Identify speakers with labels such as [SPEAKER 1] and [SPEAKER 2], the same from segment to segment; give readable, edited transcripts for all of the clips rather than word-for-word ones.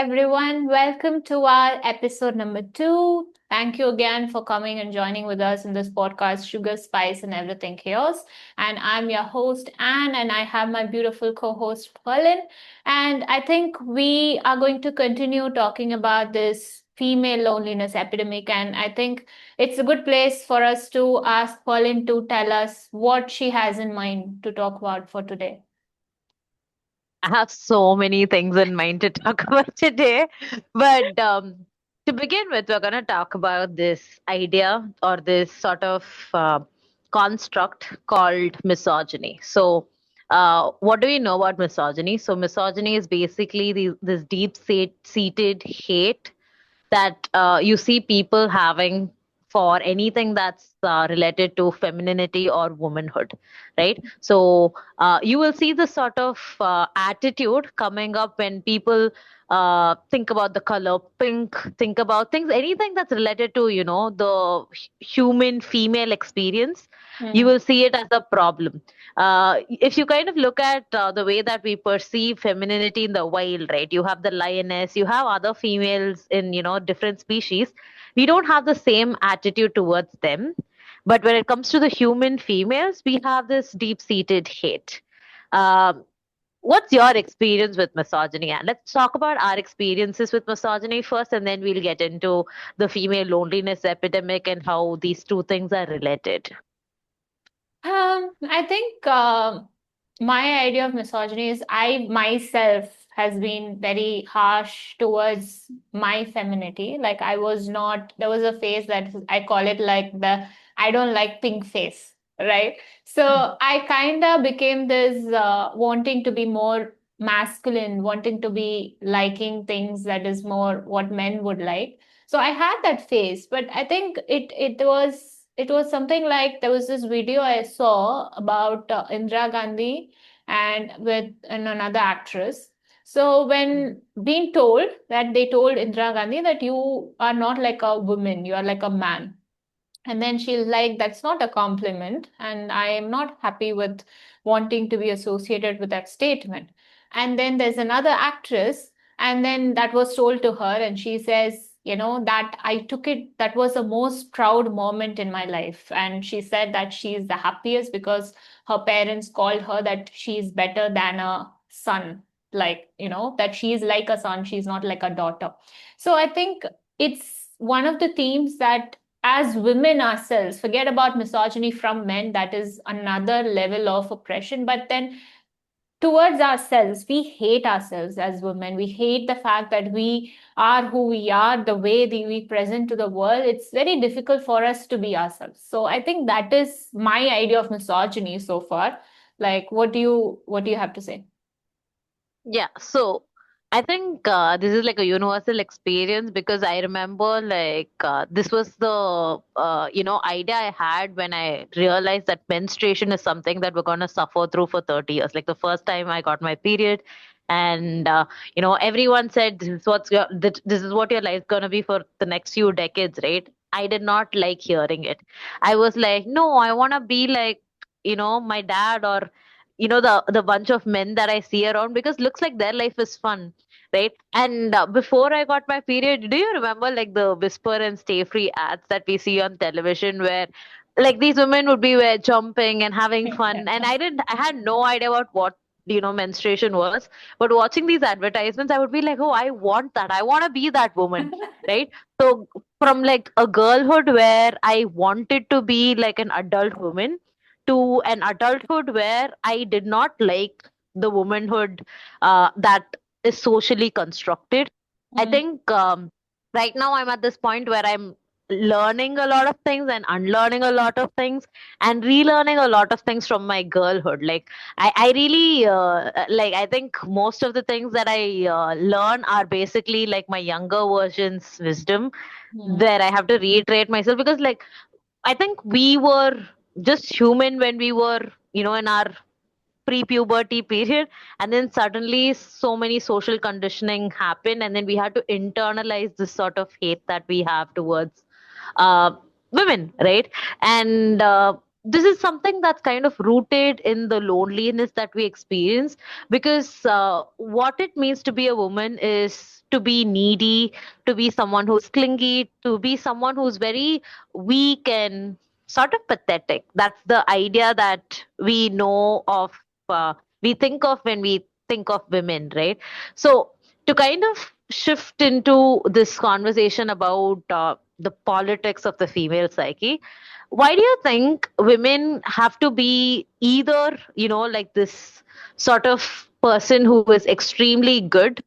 [SPEAKER 1] everyone. Welcome to our episode number two. Thank you again for coming and joining with us in this podcast, Sugar, Spice, and Everything Chaos. And I'm your host, Anne, and I have my beautiful co host, Pauline. And I think we are going to continue talking about this female loneliness epidemic. And I think it's a good place for us to ask Pauline to tell us what she has in mind to talk about for today.
[SPEAKER 2] I have so many things in mind to talk about today. But to begin with, we're going to talk about this idea or this sort of construct called misogyny. What do we know about misogyny? So, misogyny is basically this deep seated hate that you see people having for anything that's related to femininity or womanhood, right? So you will see this sort of attitude coming up when people think about the color pink, think about things, anything that's related to, the human female experience. You
[SPEAKER 1] Hmm.
[SPEAKER 2] will see it as a problem. If you kind of look at the way that we perceive femininity in the wild, right? You have the lioness, you have other females in, different species. We don't have the same attitude towards them. But when it comes to the human females, we have this deep seated hate. Um, what's your experience with misogyny? And let's talk about our experiences with misogyny first, and then we'll get into the female loneliness epidemic and how these two things are related.
[SPEAKER 1] I think my idea of misogyny is I myself has been very harsh towards my femininity. Like I was not, there was a phase that I call it like the I don't like pink face, right? So I kind of became this wanting to be more masculine, wanting to be liking things that is more what men would like. So I had that phase, but I think it was something like there was this video I saw about Indira Gandhi and with and another actress. So when being told that they told Indira Gandhi that you are not like a woman, you are like a man. And then she's like, that's not a compliment. And I am not happy with wanting to be associated with that statement. And then there's another actress, and then that was told to her, and she says, that I took it, that was the most proud moment in my life. And she said that she is the happiest because her parents called her that she is better than a son. Like, that she is like a son, she's not like a daughter. So I think it's one of the themes that as women ourselves, forget about misogyny from men, that is another level of oppression. But then towards ourselves, we hate ourselves as women. We hate the fact that we are who we are, the way we present to the world. It's very difficult for us to be ourselves. So I think that is my idea of misogyny so far. Like, what do you have to say?
[SPEAKER 2] Yeah, so I think this is like a universal experience because I remember this was the idea I had when I realized that menstruation is something that we're gonna suffer through for 30 years. Like the first time I got my period, and everyone said this is what your life's gonna be for the next few decades, right? I did not like hearing it. I was like, no, I wanna be like my dad or the bunch of men that I see around because looks like their life is fun, right? And before I got my period, do you remember like the Whisper and Stay Free ads that we see on television where like these women would be jumping and having fun, and I had no idea about what menstruation was, but watching these advertisements I would be like, oh, I want that, I want to be that woman, right? So from like a girlhood where I wanted to be like an adult woman to an adulthood where I did not like the womanhood that is socially constructed. I
[SPEAKER 1] Mm.
[SPEAKER 2] think right now I'm at this point where I'm learning a lot of things and unlearning a lot of things and relearning a lot of things from my girlhood. Like I really like I think most of the things that I learn are basically like my younger version's wisdom
[SPEAKER 1] Mm.
[SPEAKER 2] where I have to reiterate myself because like I think we were just human when we were, in our pre-puberty period, and then suddenly so many social conditioning happened, and then we had to internalize this sort of hate that we have towards uh, women, right? And this is something that's kind of rooted in the loneliness that we experience, because what it means to be a woman is to be needy, to be someone who's clingy, to be someone who's very weak and sort of pathetic. That's the idea that we know of, we think of when we think of women, right? So to kind of shift into this conversation about the politics of the female psyche, why do you think women have to be either, like this sort of person who is extremely good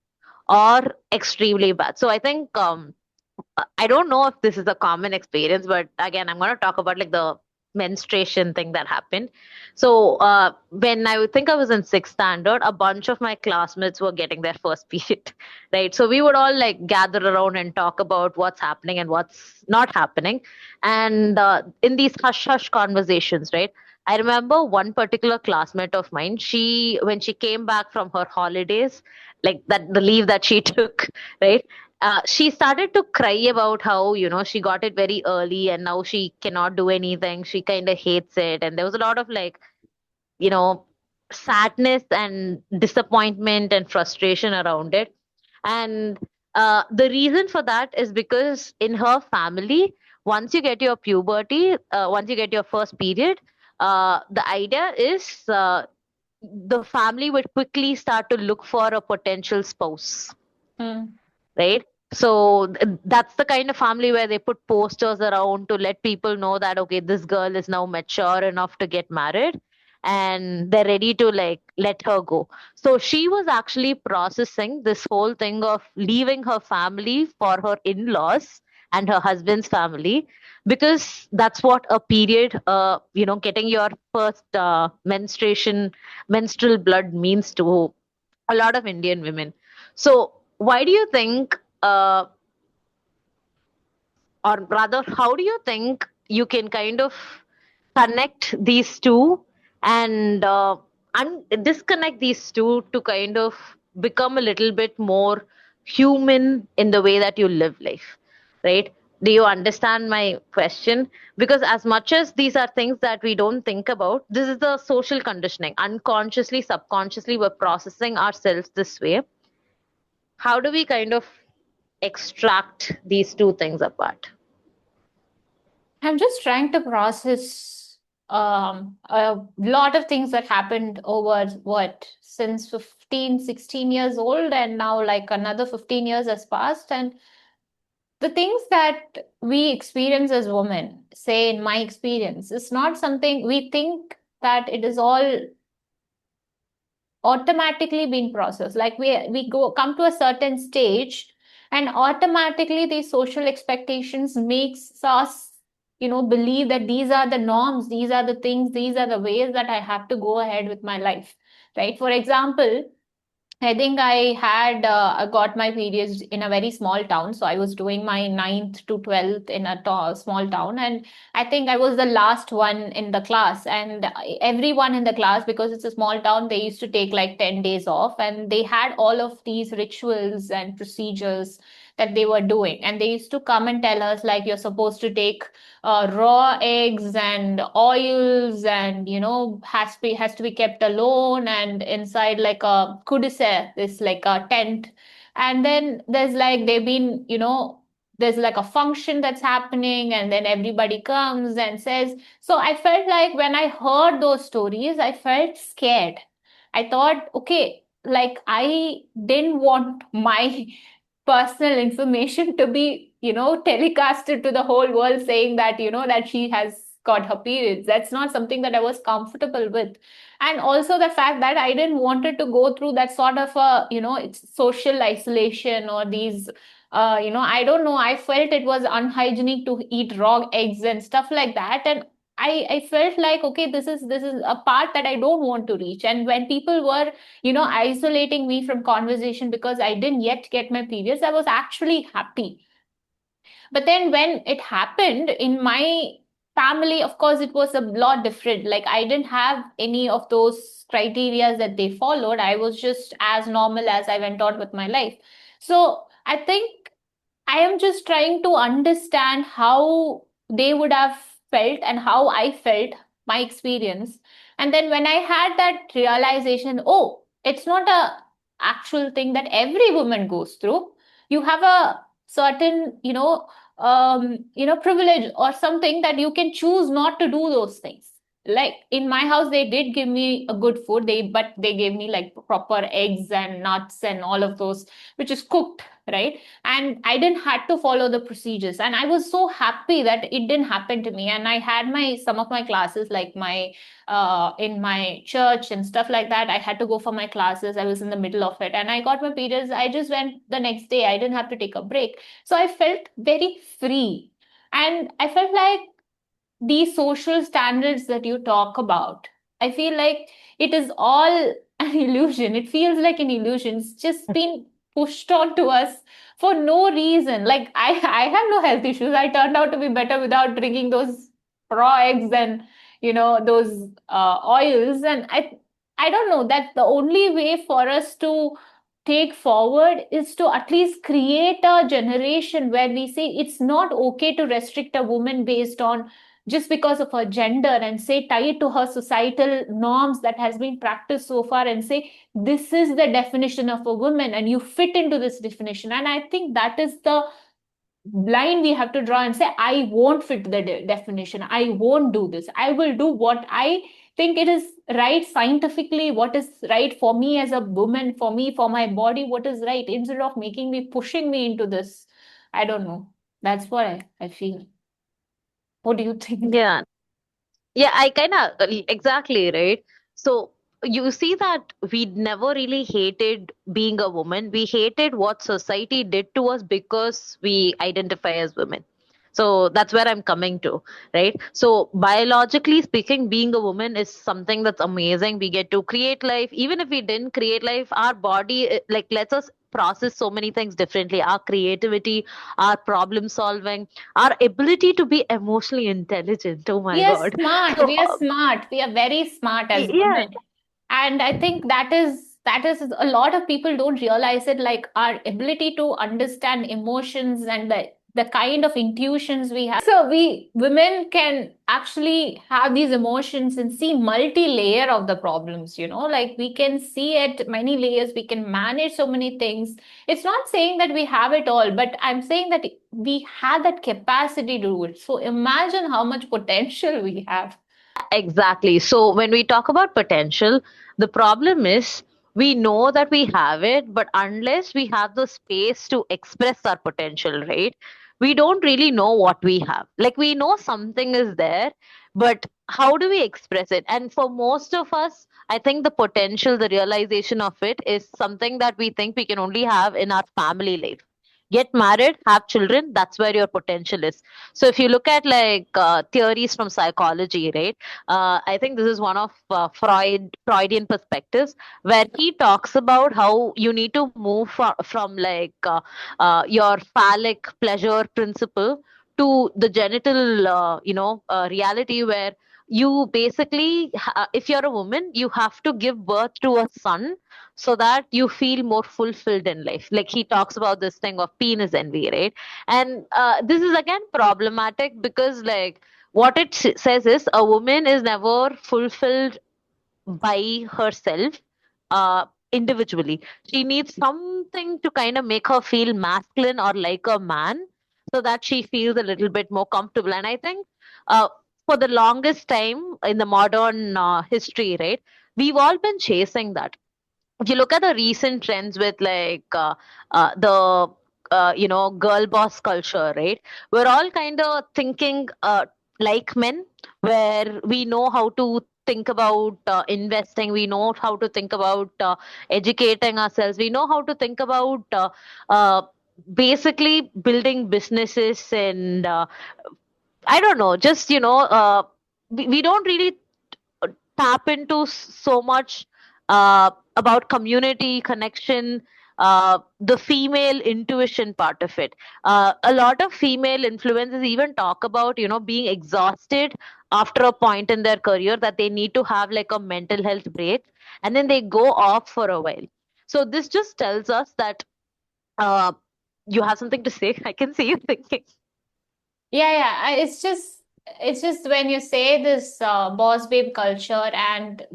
[SPEAKER 2] or extremely bad? So I think I don't know if this is a common experience, but again, I'm going to talk about like the menstruation thing that happened. So when I would think I was in sixth standard, a bunch of my classmates were getting their first period, right? So we would all like gather around and talk about what's happening and what's not happening, and in these hush hush conversations, right? I remember one particular classmate of mine. She, when she came back from her holidays, like that, the leave that she took, right? She started to cry about how, she got it very early and now she cannot do anything. She kind of hates it. And there was a lot of like, you know, sadness and disappointment and frustration around it. And the reason for that is because in her family, once you get your puberty, once you get your first period, the idea is the family would quickly start to look for a potential spouse,
[SPEAKER 1] Hmm.
[SPEAKER 2] right? So that's the kind of family where they put posters around to let people know that, okay, this girl is now mature enough to get married and they're ready to like let her go. So she was actually processing this whole thing of leaving her family for her in-laws and her husband's family, because that's what a period, getting your first menstrual blood means to a lot of Indian women. So, why do you think, or rather, how do you think you can kind of connect these two and disconnect these two to kind of become a little bit more human in the way that you live life, right? Do you understand my question? Because as much as these are things that we don't think about, this is the social conditioning. Unconsciously, subconsciously, we're processing ourselves this way. How do we kind of extract these two things apart?
[SPEAKER 1] I'm just trying to process a lot of things that happened over what, since 15, 16 years old, and now like another 15 years has passed. And the things that we experience as women, say in my experience, is not something we think that it is all automatically being processed. Like we go come to a certain stage, and automatically these social expectations makes us, believe that these are the norms, these are the things, these are the ways that I have to go ahead with my life. Right? For example, I think I got my periods in a very small town. So I was doing my ninth to 12th in a small town. And I think I was the last one in the class. And everyone in the class, because it's a small town, they used to take like 10 days off. And they had all of these rituals and procedures that they were doing. And they used to come and tell us, like, you're supposed to take raw eggs and oils, and has to be kept alone and inside like a cul-de-sac, this like a tent. And then there's like they've been, there's like a function that's happening, and then everybody comes and says. So I felt like when I heard those stories, I felt scared. I thought, okay, like I didn't want my personal information to be, telecasted to the whole world, saying that, that she has got her periods. That's not something that I was comfortable with. And also the fact that I didn't wanted to go through that sort of a, it's social isolation, or these I don't know, I felt it was unhygienic to eat raw eggs and stuff like that. And I felt like, okay, this is a part that I don't want to reach. And when people were, isolating me from conversation because I didn't yet get my periods, I was actually happy. But then when it happened in my family, of course, it was a lot different. Like I didn't have any of those criteria that they followed. I was just as normal as I went on with my life. So I think I am just trying to understand how they would have felt and how I felt my experience. And then when I had that realization, oh, it's not a actual thing that every woman goes through. You have a certain, privilege or something that you can choose not to do those things. Like in my house, they did give me a good food. But they gave me like proper eggs and nuts and all of those, which is cooked, right? And I didn't had to follow the procedures, and I was so happy that it didn't happen to me. And I had my some of my classes, like my in my church and stuff like that. I had to go for my classes. I was in the middle of it and I got my periods. I just went the next day. I didn't have to take a break. So I felt very free. And I felt like these social standards that you talk about, I feel like it is all an illusion. It feels like an illusion. It's just been pushed on to us for no reason. Like I have no health issues. I turned out to be better without drinking those raw eggs and those oils. And I don't know, that the only way for us to take forward is to at least create a generation where we say it's not okay to restrict a woman based on just because of her gender, and say tie it to her societal norms that has been practiced so far, and say this is the definition of a woman and you fit into this definition. And I think that is the line we have to draw, and say I won't fit the definition. I won't do this. I will do what I think it is right scientifically, what is right for me as a woman, for me, for my body, what is right, instead of making me, pushing me into this. I don't know. That's what I feel. What do you think?
[SPEAKER 2] Yeah. Yeah, I kind of exactly, right? So you see that we never really hated being a woman. We hated what society did to us because we identify as women. So that's where I'm coming to, right? So biologically speaking, being a woman is something that's amazing. We get to create life. Even if we didn't create life, our body like lets us process so many things differently. Our creativity, our problem solving, our ability to be emotionally intelligent. Oh my
[SPEAKER 1] We are
[SPEAKER 2] God.
[SPEAKER 1] smart.
[SPEAKER 2] So,
[SPEAKER 1] We are smart. We are very smart as
[SPEAKER 2] yeah,
[SPEAKER 1] women. And I think that is a lot of people don't realize it, like our ability to understand emotions and the kind of intuitions we have. So we women can actually have these emotions and see multi-layer of the problems, like we can see it many layers, we can manage so many things. It's not saying that we have it all, but I'm saying that we have that capacity to do it. So imagine how much potential we have.
[SPEAKER 2] exactly. So when we talk about potential, the problem is we know that we have it, but unless we have the space to express our potential, right? We don't really know what we have. Like we know something is there, but how do we express it? And for most of us, I think the potential, the realization of it is something that we think we can only have in our family life. Get married, have children, that's where your potential is. So if you look at like theories from psychology, right? I think this is one of Freudian perspectives where he talks about how you need to move from like your phallic pleasure principle to the genital, reality where you basically, if you're a woman, you have to give birth to a son so that you feel more fulfilled in life. Like he talks about this thing of penis envy, right? And this is again problematic because like what it says is a woman is never fulfilled by herself individually. She needs something to kind of make her feel masculine or like a man so that she feels a little bit more comfortable. And I think uh, for the longest time in the modern history, right, we've all been chasing that. If you look at the recent trends with like the girl boss culture, right? We're all kind of thinking like men, where we know how to think about investing, we know how to think about educating ourselves, we know how to think about uh, basically building businesses and I don't know, just we don't really tap into so much about community connection, the female intuition part of it. A lot of female influencers even talk about, being exhausted after a point in their career that they need to have like a mental health break and then they go off for a while. So this just tells us that uh, you have something to say. I can see you thinking.
[SPEAKER 1] Yeah, yeah. It's just it's just when you say this boss babe culture and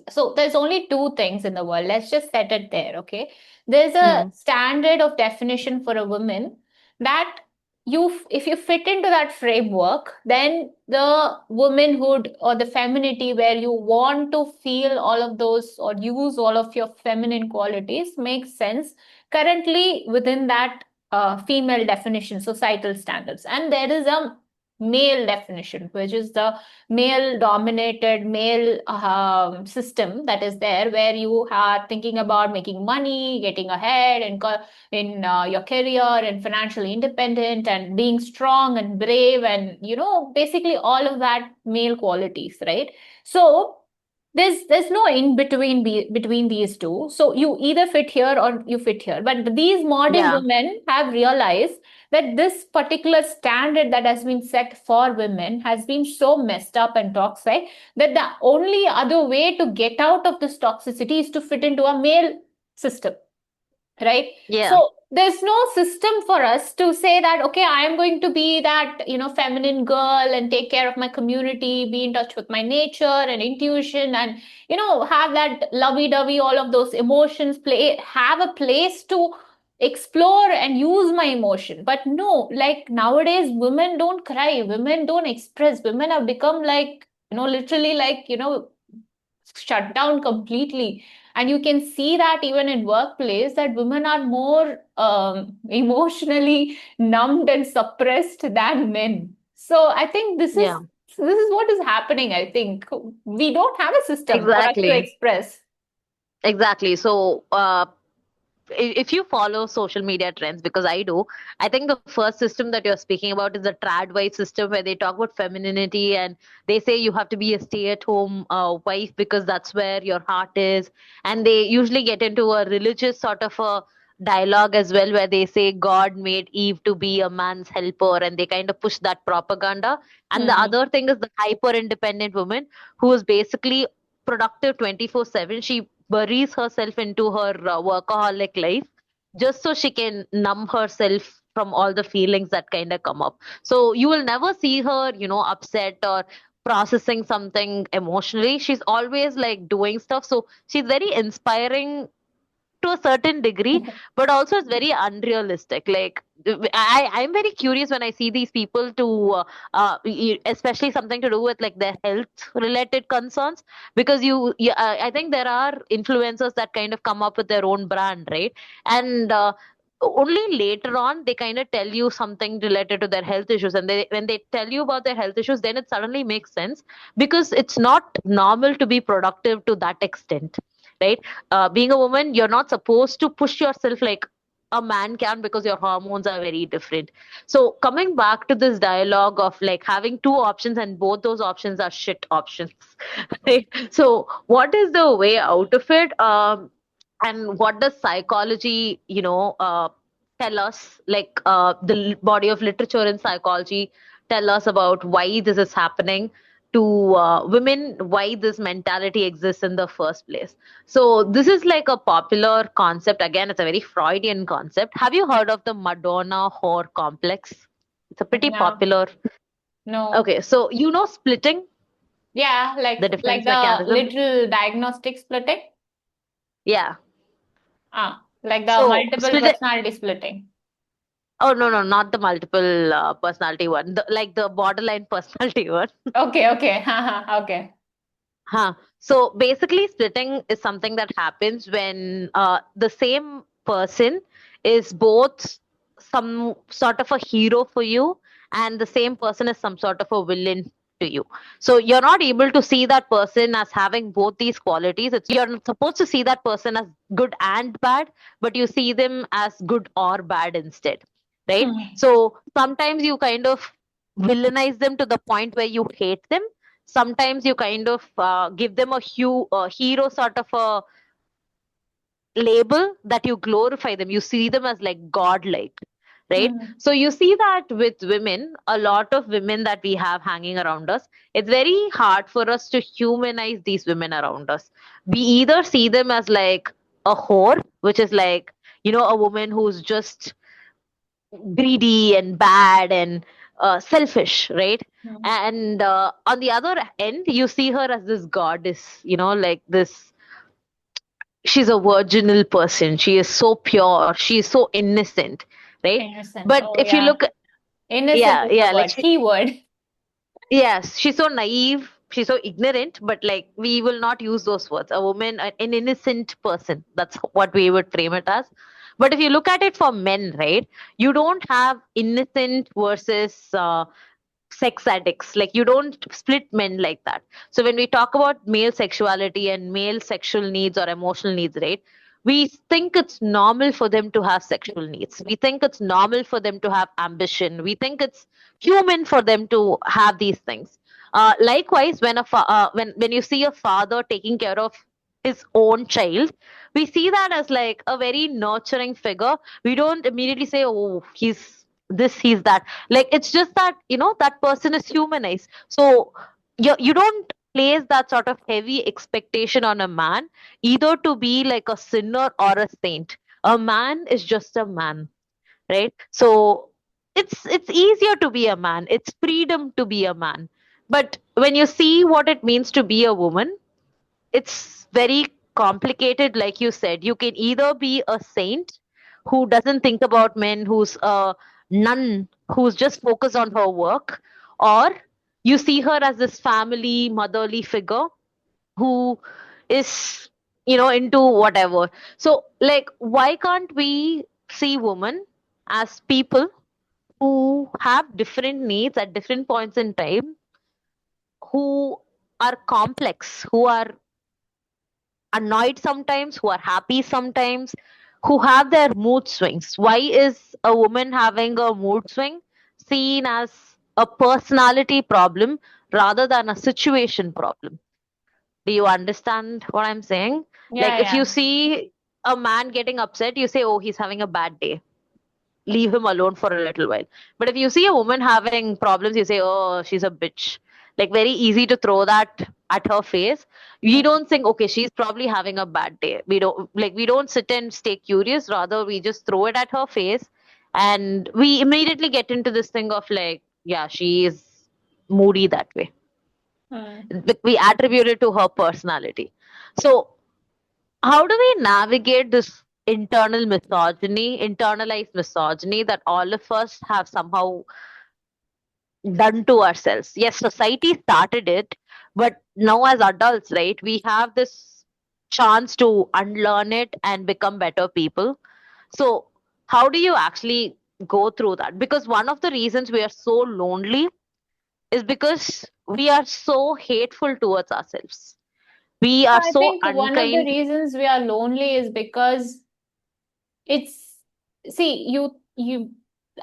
[SPEAKER 1] so there's only two things in the world. Let's just set it there, okay? There's a
[SPEAKER 2] Hmm.
[SPEAKER 1] standard of definition for a woman that if you fit into that framework, then the womanhood or the femininity where you want to feel all of those or use all of your feminine qualities makes sense currently within that female definition, societal standards. And there is a male definition, which is the male dominated male system that is there, where you are thinking about making money, getting ahead in your career and financially independent and being strong and brave and basically all of that male qualities, right? So there's no in between between these two, so you either fit here or you fit here. But these modern
[SPEAKER 2] Yeah.
[SPEAKER 1] women have realized that this particular standard that has been set for women has been so messed up and toxic that the only other way to get out of this toxicity is to fit into a male system, right?
[SPEAKER 2] Yeah.
[SPEAKER 1] So there's no system for us to say that, okay, I am going to be that feminine girl and take care of my community, be in touch with my nature and intuition, and have that lovey-dovey, all of those emotions, play have a place to explore and use my emotion. But no, like nowadays women don't cry, women don't express, women have become like literally like shut down completely. And you can see that even in workplace, that women are more emotionally numbed and suppressed than men. So I think
[SPEAKER 2] Yeah.
[SPEAKER 1] this is what is happening. I think we don't have a system for us to
[SPEAKER 2] Exactly.
[SPEAKER 1] express.
[SPEAKER 2] Exactly. So, if you follow social media trends, because I do, I think the first system that you're speaking about is the trad wife system, where they talk about femininity and they say you have to be a stay-at-home wife because that's where your heart is. And they usually get into a religious sort of a dialogue as well, where they say God made Eve to be a man's helper, and they kind of push that propaganda. And the
[SPEAKER 1] Hmm.
[SPEAKER 2] other thing is the hyper independent woman who is basically productive 24/7. She buries herself into her workaholic life just so she can numb herself from all the feelings that kind of come up. So you will never see her, upset or processing something emotionally. She's always like doing stuff. So she's very inspiring to a certain degree, but also it's very unrealistic. Like I'm very curious when I see these people to especially something to do with like their health related concerns, because I think there are influencers that kind of come up with their own brand, right? And only later on they kind of tell you something related to their health issues, and when they tell you about their health issues, then it suddenly makes sense, because it's not normal to be productive to that extent, right? Being a woman, you're not supposed to push yourself like a man can, because your hormones are very different. So coming back to this dialogue of like having two options and both those options are shit options, right? So what is the way out of it? And what does psychology, tell us? Like the body of literature in psychology tell us about why this is happening to women, why this mentality exists in the first place. So this is like a popular concept. Again, it's a very Freudian concept. Have you heard of the Madonna whore complex? It's a pretty
[SPEAKER 1] No,
[SPEAKER 2] popular.
[SPEAKER 1] no.
[SPEAKER 2] Okay, so splitting,
[SPEAKER 1] Yeah,
[SPEAKER 2] the
[SPEAKER 1] like
[SPEAKER 2] defense
[SPEAKER 1] the
[SPEAKER 2] mechanism.
[SPEAKER 1] little diagnostic splitting.
[SPEAKER 2] Yeah.
[SPEAKER 1] Like the
[SPEAKER 2] So
[SPEAKER 1] multiple
[SPEAKER 2] split.
[SPEAKER 1] personality splitting.
[SPEAKER 2] Oh no, no, not the multiple personality one. Like the borderline personality one.
[SPEAKER 1] Okay, okay. Okay.
[SPEAKER 2] Huh. So basically, splitting is something that happens when the same person is both some sort of a hero for you, and the same person is some sort of a villain to you. So you're not able to see that person as having both these qualities. You're supposed to see that person as good and bad, but you see them as good or bad instead, right?
[SPEAKER 1] Hmm.
[SPEAKER 2] So sometimes you kind of villainize them to the point where you hate them. Sometimes you kind of give them a hero sort of a label that you glorify them. You see them as like godlike, right?
[SPEAKER 1] Hmm.
[SPEAKER 2] So you see that with women, a lot of women that we have hanging around us, it's very hard for us to humanize these women around us. We either see them as like a whore, which is like, a woman who's just greedy and bad and selfish, right?
[SPEAKER 1] Hmm.
[SPEAKER 2] And on the other end, you see her as this goddess, like this. She's a virginal person. She is so pure. She is so innocent, right?
[SPEAKER 1] Innocent.
[SPEAKER 2] But
[SPEAKER 1] Oh,
[SPEAKER 2] if you
[SPEAKER 1] yeah.
[SPEAKER 2] look,
[SPEAKER 1] Innocent
[SPEAKER 2] yeah,
[SPEAKER 1] is the
[SPEAKER 2] yeah, like
[SPEAKER 1] word,
[SPEAKER 2] she,
[SPEAKER 1] keyword.
[SPEAKER 2] yes, she's so naive. She's so ignorant. But like, we will not use those words. A woman, an innocent person. That's what we would frame it as. But if you look at it for men, right? You don't have innocent versus sex addicts. Like, you don't split men like that. So when we talk about male sexuality and male sexual needs or emotional needs, right, we think it's normal for them to have sexual needs. We think it's normal for them to have ambition. We think it's human for them to have these things. Likewise, when you see a father taking care of his own child, we see that as like a very nurturing figure. We don't immediately say, oh, he's this, he's that. Like, it's just that, that person is humanized. So you don't place that sort of heavy expectation on a man, either to be like a sinner or a saint. A man is just a man, right? So it's easier to be a man, it's freedom to be a man. But when you see what it means to be a woman, it's very complicated. Like you said, you can either be a saint who doesn't think about men, who's a nun who's just focused on her work, or you see her as this family motherly figure who is, into whatever. So like, why can't we see women as people who have different needs at different points in time, who are complex, who are annoyed sometimes, who are happy sometimes, who have their mood swings? Why is a woman having a mood swing seen as a personality problem rather than a situation problem? Do you understand what I'm saying? Like,
[SPEAKER 1] Yeah,
[SPEAKER 2] if you
[SPEAKER 1] yeah.
[SPEAKER 2] see a man getting upset, you say, oh, he's having a bad day. Leave him alone for a little while. But if you see a woman having problems, you say, oh, she's a bitch. Like, very easy to throw that at her face. We
[SPEAKER 1] Hmm.
[SPEAKER 2] don't think, okay, she's probably having a bad day. We don't sit and stay curious. Rather, we just throw it at her face. And we immediately get into this thing of like, yeah, she is moody that way.
[SPEAKER 1] Hmm.
[SPEAKER 2] We attribute it to her personality. So how do we navigate this internalized misogyny that all of us have somehow done to ourselves? Yes, society started it, but now as adults, right, we have this chance to unlearn it and become better people. So, how do you actually go through that? Because one of the reasons we are so lonely is because we are so hateful towards ourselves. We are
[SPEAKER 1] I
[SPEAKER 2] so
[SPEAKER 1] think one of the
[SPEAKER 2] unkind.
[SPEAKER 1] reasons we are lonely is because it's, see, you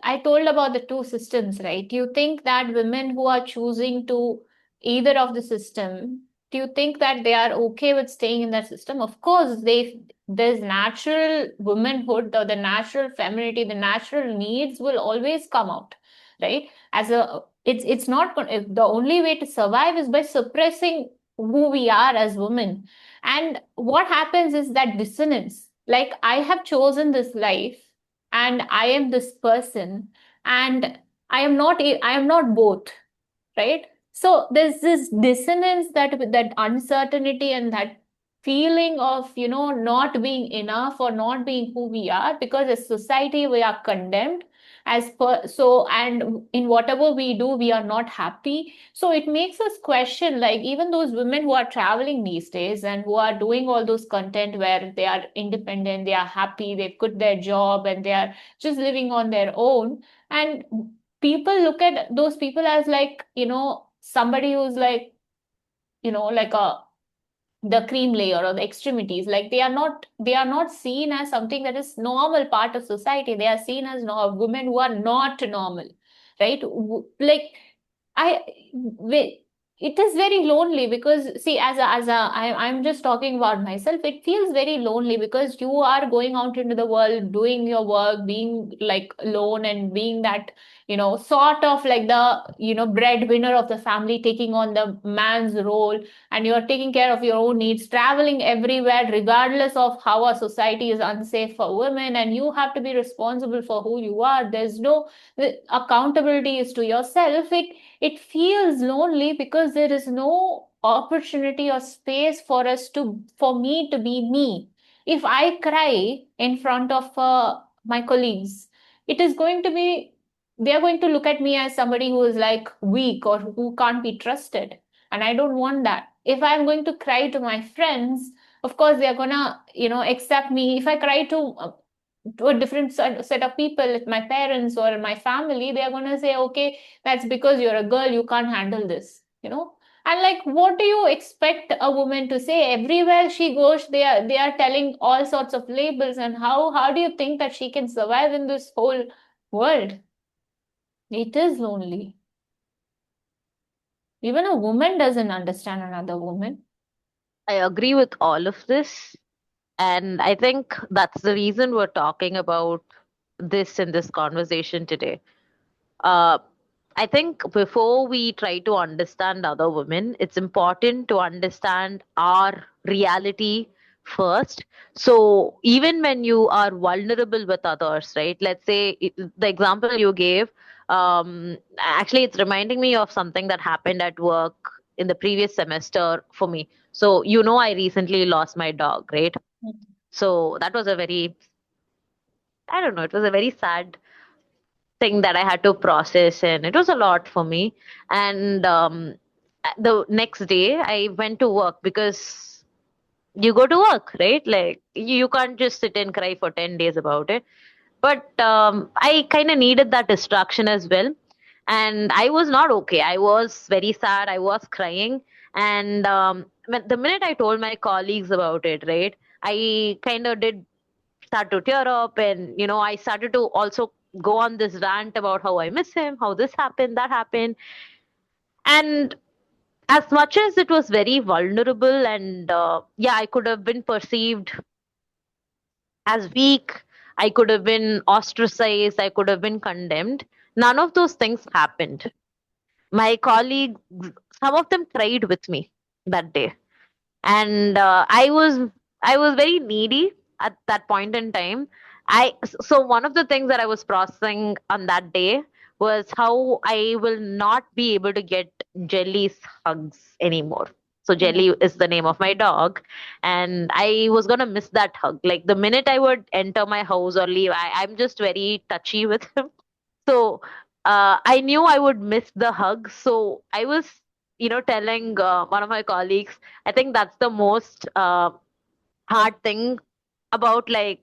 [SPEAKER 1] I told about the two systems, right? You think that women who are choosing to either of the system, do you think that they are okay with staying in that system? Of course, there's natural womanhood or the natural femininity, the natural needs will always come out, right? As a, it's not the only way to survive is by suppressing who we are as women. And what happens is that dissonance, like I have chosen this life and I am this person, and I am not both, right? So there's this dissonance, that uncertainty and that feeling of, not being enough or not being who we are, because as society we are condemned as per, so, and in whatever we do we are not happy. So it makes us question, like, even those women who are traveling these days and who are doing all those content where they are independent, they are happy, they quit their job and they are just living on their own, and people look at those people as like, somebody who's like, like a, the cream layer or the extremities, like they are not seen as something that is normal part of society. They are seen as women who are not normal, right? Like, I wait, it is very lonely because, see, I'm just talking about myself. It feels very lonely because you are going out into the world, doing your work, being like alone and being that, sort of like the, breadwinner of the family, taking on the man's role, and you're taking care of your own needs, traveling everywhere, regardless of how our society is unsafe for women, and you have to be responsible for who you are. There's no, the accountability is to yourself. It feels lonely because there is no opportunity or space for me to be me. If I cry in front of my colleagues, it is going to be, they are going to look at me as somebody who is like weak or who can't be trusted. And I don't want that. If I'm going to cry to my friends, of course they're gonna, accept me. If I cry to a different set of people, my parents or my family, they are going to say, okay, that's because you're a girl, you can't handle this. And like, what do you expect a woman to say? Everywhere she goes, they are telling all sorts of labels. And how do you think that she can survive in this whole world? It is lonely. Even a woman doesn't understand another woman.
[SPEAKER 2] I agree with all of this. And I think that's the reason we're talking about this in this conversation today. Uh, I think before we try to understand other women, it's important to understand our reality first. So even when you are vulnerable with others, right? Let's say the example you gave, actually, it's reminding me of something that happened at work in the previous semester for me. So, I recently lost my dog, right? So that was a very, I don't know, it was a very sad thing that I had to process, and it was a lot for me. And the next day, I went to work because you go to work, right? Like you can't just sit and cry for 10 days about it. But I kind of needed that distraction as well. And I was not okay. I was very sad. I was crying. And the minute I told my colleagues about it, right, I kind of did start to tear up, and I started to also go on this rant about how I miss him, how this happened, that happened. And as much as it was very vulnerable, and yeah, I could have been perceived as weak, I could have been ostracized, I could have been condemned. None of those things happened. My colleagues, some of them cried with me that day. And I was very needy at that point in time. So one of the things that I was processing on that day was how I will not be able to get Jelly's hugs anymore. So
[SPEAKER 1] Mm,
[SPEAKER 2] Jelly is the name of my dog, and I was gonna miss that hug. Like the minute I would enter my house or leave, I'm just very touchy with him. So I knew I would miss the hug. So I was, telling one of my colleagues, I think that's the most hard thing about like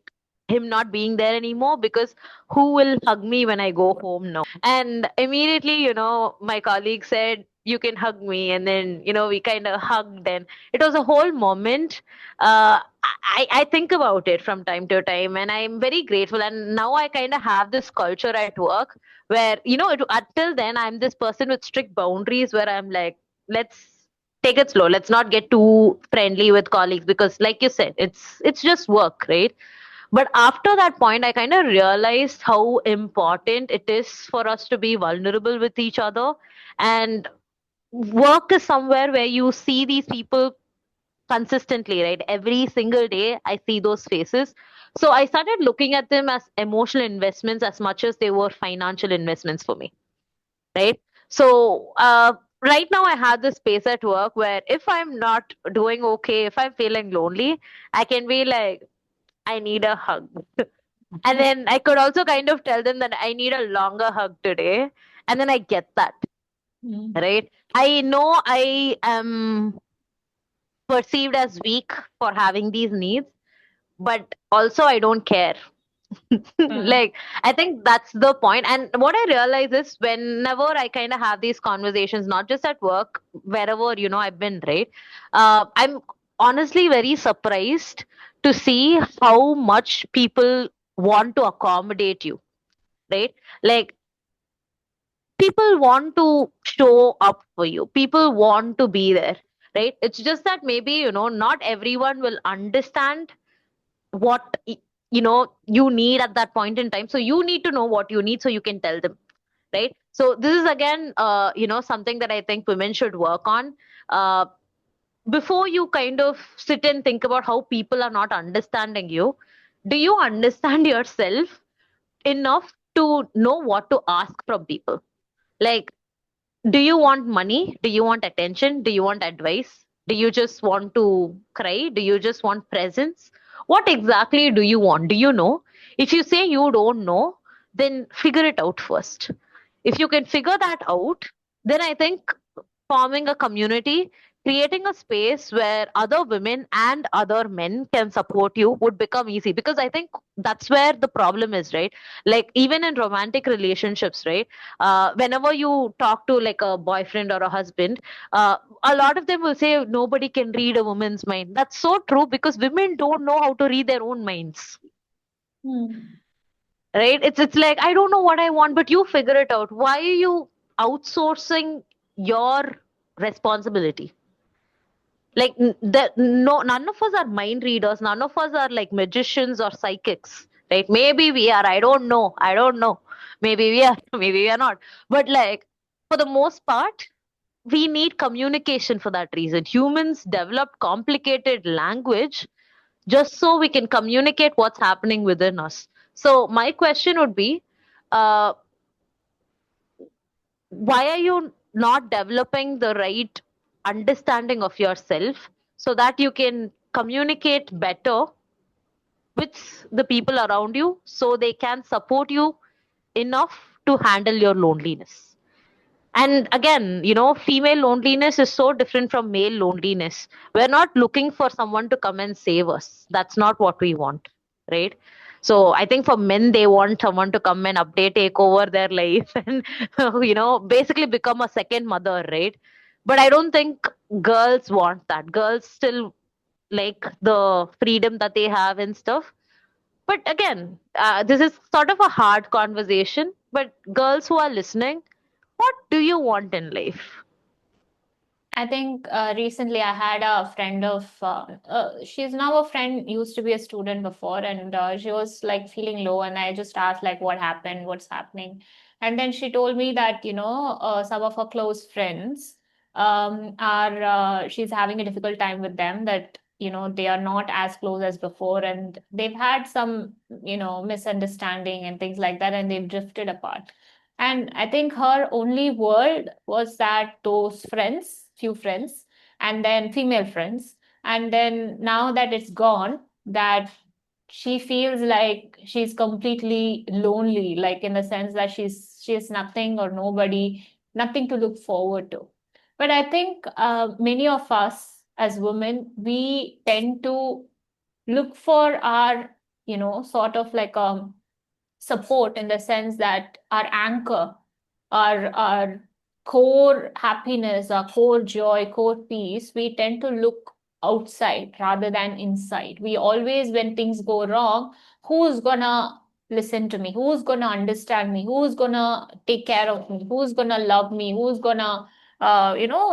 [SPEAKER 2] him not being there anymore, because who will hug me when I go home now? And immediately, my colleague said, you can hug me. And then, we kind of hugged, and it was a whole moment. I think about it from time to time, and I'm very grateful. And now I kind of have this culture at work where, until then, I'm this person with strict boundaries where I'm like, let's take it slow. Let's not get too friendly with colleagues because, like you said, it's just work, right? But after that point, I kind of realized how important it is for us to be vulnerable with each other. And work is somewhere where you see these people consistently, right? Every single day, I see those faces. So I started looking at them as emotional investments as much as they were financial investments for me, right? So, right now I have this space at work where if I'm not doing okay, if I'm feeling lonely, I can be like, I need a hug. And then I could also kind of tell them that I need a longer hug today. And then I get that,
[SPEAKER 1] mm,
[SPEAKER 2] right? I know I am perceived as weak for having these needs, but also I don't care.
[SPEAKER 1] mm,
[SPEAKER 2] Like, I think that's the point. And what I realize is whenever I kind of have these conversations, not just at work, wherever, I've been, right? I'm honestly very surprised to see how much people want to accommodate you, right? Like, people want to show up for you, people want to be there, right? It's just that maybe, not everyone will understand what you need at that point in time. So you need to know what you need so you can tell them, right? So this is again, something that I think women should work on. Uh, Before you kind of sit and think about how people are not understanding you, do you understand yourself enough to know what to ask from people? Like, do you want money? Do you want attention? Do you want advice? Do you just want to cry? Do you just want presence? What exactly do you want? Do you know? If you say you don't know, then figure it out first. If you can figure that out, then I think forming a community, creating a space where other women and other men can support you would become easy. Because I think that's where the problem is, right? Like, even in romantic relationships, right? Whenever you talk to like a boyfriend or a husband, a lot of them will say nobody can read a woman's mind. That's so true, because women don't know how to read their own minds,
[SPEAKER 1] Hmm.
[SPEAKER 2] right? It's like, I don't know what I want, but you figure it out. Why are you outsourcing your responsibility? Like, no, none of us are mind readers, none of us are like magicians or psychics, right? Maybe we are, I don't know, maybe we are, maybe we are not, but like, for the most part, we need communication. For that reason, humans developed complicated language just so we can communicate what's happening within us. So my question would be, uh, why are you not developing the right understanding of yourself so that you can communicate better with the people around you, so they can support you enough to handle your loneliness? And again, female loneliness is so different from male loneliness. We're not looking for someone to come and save us. That's not what we want, right? So I think for men, they want someone to come and update, take over their life, and, basically become a second mother, right? But I don't think girls want that. Girls still like the freedom that they have and stuff. But again, this is sort of a hard conversation. But girls who are listening, what do you want in life?
[SPEAKER 1] I think recently I had a friend of, she's now a friend, used to be a student before, and she was like feeling low. And I just asked, like, what happened? What's happening? And then she told me that, some of her close friends she's having a difficult time with them, that, they are not as close as before. And they've had some, misunderstanding and things like that, and they've drifted apart. And I think her only world was that those friends, few friends, and then female friends. And then now that it's gone, that she feels like she's completely lonely, like in the sense that she has nothing or nobody, nothing to look forward to. But I think many of us as women, we tend to look for our, sort of like support, in the sense that our anchor, our core happiness, our core joy, core peace, we tend to look outside rather than inside. We always, when things go wrong, who's gonna listen to me? Who's gonna understand me? Who's gonna take care of me? Who's gonna love me? Who's gonna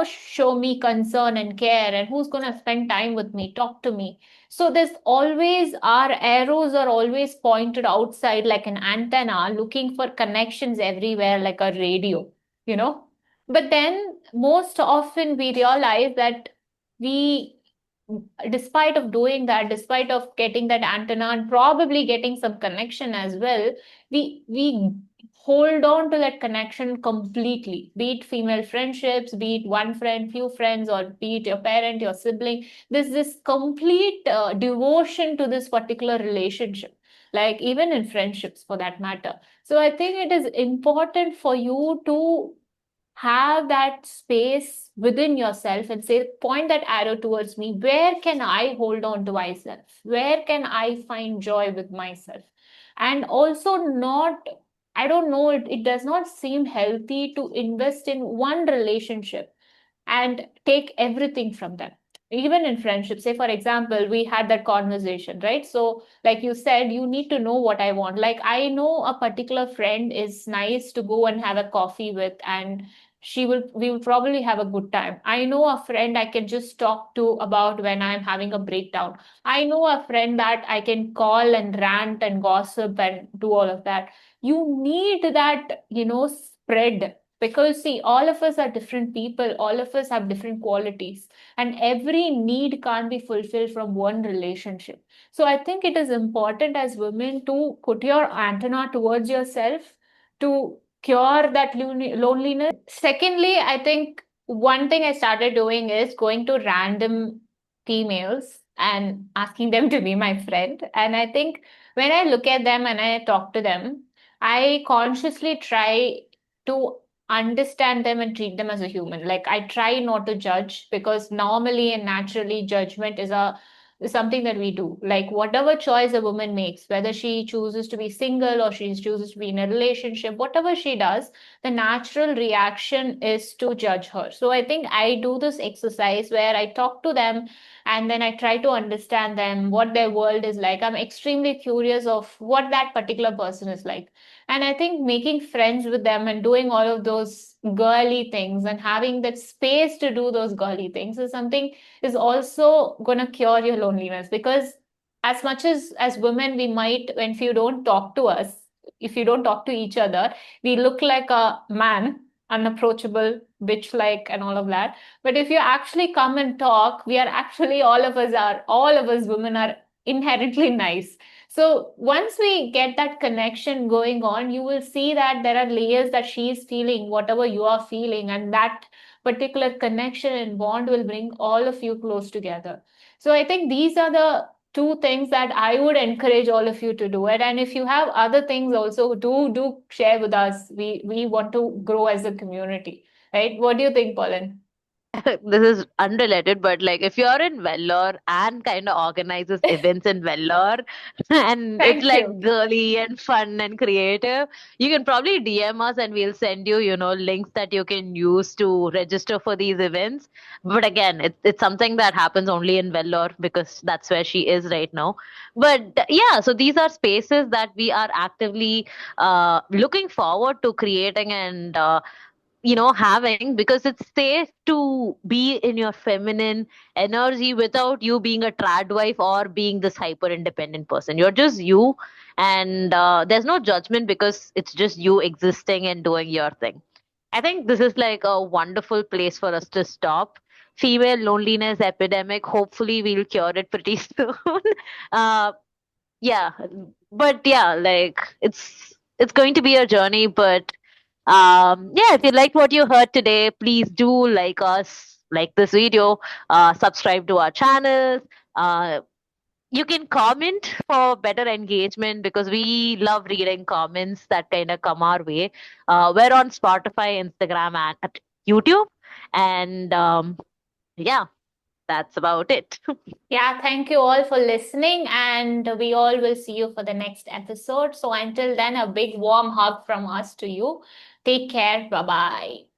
[SPEAKER 1] show me concern and care, and who's gonna spend time with me, talk to me? So there's always, our arrows are always pointed outside like an antenna, looking for connections everywhere like a radio, you know. But then most often we realize that we, despite of doing that, despite of getting that antenna and probably getting some connection as well, we hold on to that connection completely, be it female friendships, be it one friend, few friends, or be it your parent, your sibling. There's this complete devotion to this particular relationship, like even in friendships for that matter. So I think it is important for you to have that space within yourself and say, point that arrow towards me. Where can I hold on to myself? Where can I find joy with myself? And also, not, I don't know, it does not seem healthy to invest in one relationship and take everything from them. Even in friendship, say for example, we had that conversation, right? So like you said, you need to know what I want. Like, I know a particular friend is nice to go and have a coffee with, and we will probably have a good time. I know a friend I can just talk to about when I'm having a breakdown. I know a friend that I can call and rant and gossip and do all of that. You need that, spread. Because see, all of us are different people, all of us have different qualities, and every need can't be fulfilled from one relationship. So I think it is important as women to put your antenna towards yourself to cure that loneliness. Secondly, I think one thing I started doing is going to random females and asking them to be my friend. And I think when I look at them and I talk to them, I consciously try to understand them and treat them as a human. Like I try not to judge, because normally and naturally judgment is something that we do. Like whatever choice a woman makes, whether she chooses to be single or she chooses to be in a relationship, whatever she does, the natural reaction is to judge her. So I think I do this exercise where I talk to them and then I try to understand them, what their world is like. I'm extremely curious of what that particular person is like. And I think making friends with them and doing all of those girly things and having that space to do those girly things is something is also going to cure your loneliness. Because as much as women, we might, when if you don't talk to us, if you don't talk to each other, we look like a man, unapproachable, bitch like, and all of that. But if you actually come and talk, we are actually, all of us women are inherently nice. So once we get that connection going on, you will see that there are layers that she is feeling, whatever you are feeling, and that particular connection and bond will bring all of you close together. So I think these are the two things that I would encourage all of you to do it. And if you have other things also, do share with us. We want to grow as a community, right? What do you think, Pauline?
[SPEAKER 2] This is unrelated, but like if you're in Vellore and kind of organizes events in Vellore and it's
[SPEAKER 1] Thank
[SPEAKER 2] like
[SPEAKER 1] you.
[SPEAKER 2] girly and fun and creative, you can probably DM us and we'll send you, links that you can use to register for these events. But again, it's something that happens only in Vellore because that's where she is right now. But yeah, so these are spaces that we are actively looking forward to creating and having, because it's safe to be in your feminine energy without you being a trad wife or being this hyper independent person. You're just you, and there's no judgment because it's just you existing and doing your thing. I think this is like a wonderful place for us to stop. Female loneliness epidemic, hopefully we'll cure it pretty soon. uh, yeah, but yeah, like it's going to be a journey, but yeah, if you liked what you heard today, please do like us, like this video, subscribe to our channels. uh you can comment for better engagement because we love reading comments that kind of come our way. We're on Spotify, Instagram, and at YouTube, and yeah, that's about it.
[SPEAKER 1] Yeah, thank you all for listening, and we all will see you for the next episode. So until then, a big warm hug from us to you. Take care. Bye bye.